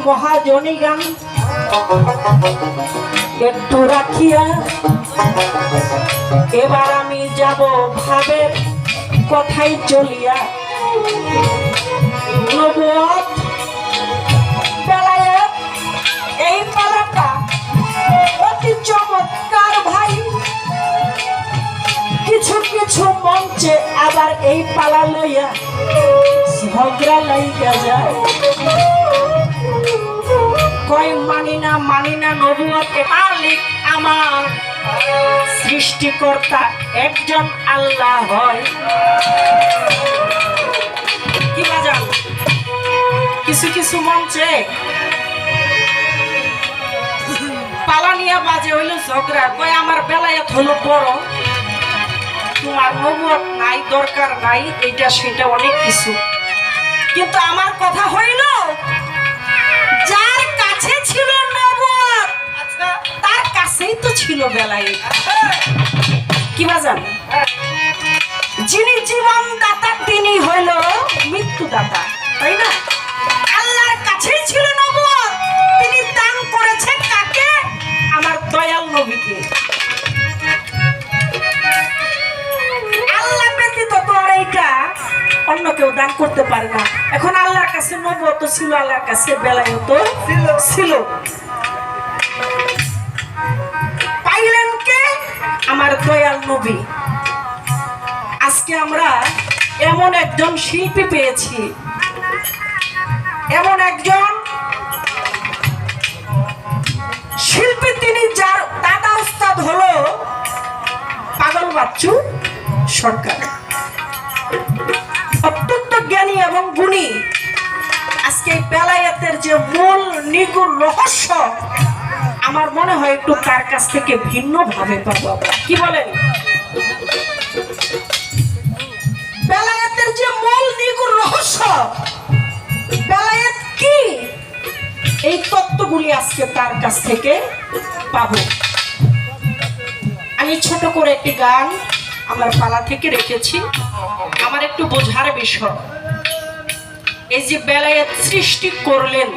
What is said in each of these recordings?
মহাজনী গান একটু রাখিয়া এবার আমি যাব ভাবের কথাই চলিয়া। নবুয়ত বেলায়েত এই পালাটা অতি চমৎকার ভাই। কিছু কিছু মঞ্চে আবার এই পালা লইয়া ঝগড়া লাইগা যায়। কয় মানি না নবুয়তের মালিক আমার সৃষ্টিকর্তা একজন আল্লাহ হয়। কি বাজান কিছু কিছু মঞ্চে পালা নিয়ে বাজে হইলো ঝগড়া। কয় আমার বেলায়েত হলো বড়, তোমার নবুয়ত নাই, দরকার নাই, এটা সেটা অনেক কিছু। কিন্তু আমার কথা হইল যার কাছে ছিল নবুয়ত তার কাছেই তো ছিল বেলায়েত। কি বাজান যিনি জীবন দাতা তিনি হইল মৃত্যু দাতা, তাই না? আল্লাহর কাছেই ছিল নবুয়ত, তিনি দান করেছেন কাকে? আমার দয়াল নবীকে। আল্লাহ ব্যতীত তো আর এইটা অন্য কেউ দান করতে পারে না। এখন আল্লাহর কাছে নবুয়ত ছিল, আল্লাহর কাছে বেলায়েত ছিল। পাইলেন কে? আমার দয়াল নবী। আজকে আমরা এমন একজন শিল্পী পেয়েছি, এমন একজন শিল্পী তিনি যার দাদা উস্তাদ হলো পাগল বাচ্চু সরকার। অত্যন্ত জ্ঞানী এবং গুণী। আজকে বেলায়েতের যে মূল নিগুড় রহস্য আমার মনে হয় একটু তার কাছ থেকে ভিন্ন ভাবে পাবো। কি বলেন? বেলায়েতের যে মূল নিগুড় রহস্য, বেলায়েত কি, এই তত্ত্বগুলি আজকে তার কাছ থেকে পাবো। আমি ছোট করে একটি গান আমার পালা থেকে রেখেছি, আমার একটু বোঝার বিষয়। এই যে বেলায়েত সৃষ্টি করলেন,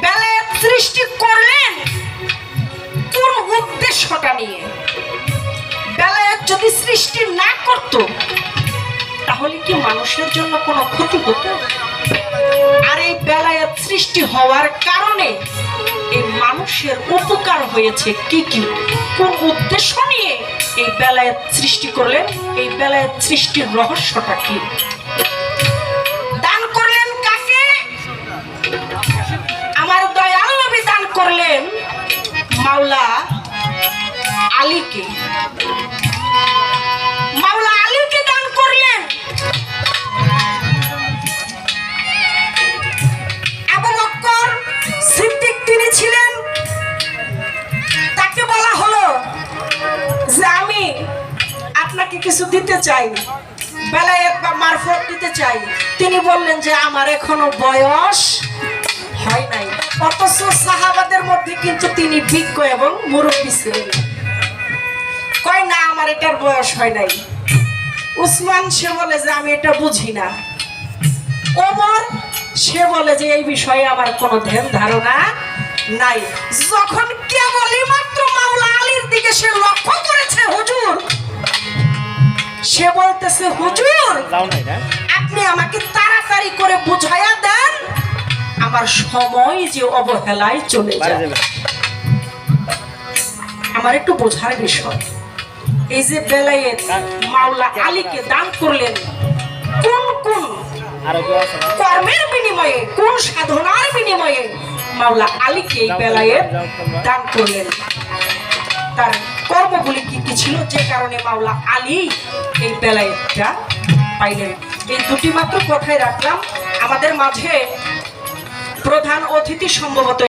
বেলায়েত সৃষ্টি করলেন কোন উদ্দেশ্যটা নিয়ে? বেলায়েত যদি সৃষ্টি না করত তাহলে কি মানুষের জন্য কোনো ক্ষতি হতো? আর এই বেলায়েত সৃষ্টি হওয়ার কারণে এই মানুষের উপকার হয়েছে কি কি, কোন উদ্দেশ্য নিয়ে এই বেলায়েত সৃষ্টি করলেন? এই বেলায়েত সৃষ্টির রহস্যটা কি? দান করলেন কাকে? আমার দয়াল নবী দান করলেন মাওলা আলীকে। মাওলা আলীকে দান করলেন। আবু বকর সিদ্দিক তিনি ছিলেন, তাকে বলা হলো যে আমি আপনাকে কিছু দিতে চাই, বেলায়েত বা মারফত দিতে চাই। তিনি বললেন যে আমার এখনো বয়স হয় নাই। অথচ সাহাবাদের মধ্যে কিন্তু তিনি বিজ্ঞ এবং মুরব্বী ছিলেন। কয় না আমার এটার বয়স হয় নাই। উসমান সে বলে যে আমি এটা বুঝি না। ওমর সে বলে যে এই বিষয়ে আমার কোনো ধ্যান ধারণা নাই। যখন কেবলই মাত্র মাওলা আলীর দিকে সে লক্ষ্য করেছে হুজুর, সে বলতেছে হুজুর আপনি আমাকে তাড়াতাড়ি করে বুঝাইয়া দেন, আমার সময় যে অবহেলায় চলে যায়। আমার একটু বোঝার বিষয়। এই যে বেলায়েত মাওলা আলীকে দান করলেন কোন কোন কর্মের বিনিময়ে, কোন সাধনার বিনিময়ে মাওলা আলীকে এই বেলায়েত দান করলেন? তার কর্মগুলি কি কি ছিল যে কারণে মাওলা আলী এই বেলায়েতটা পাইলেন? এই দুটি মাত্র কথাই রাখলাম। আমাদের মাঝে প্রধান অতিথি সম্ভবত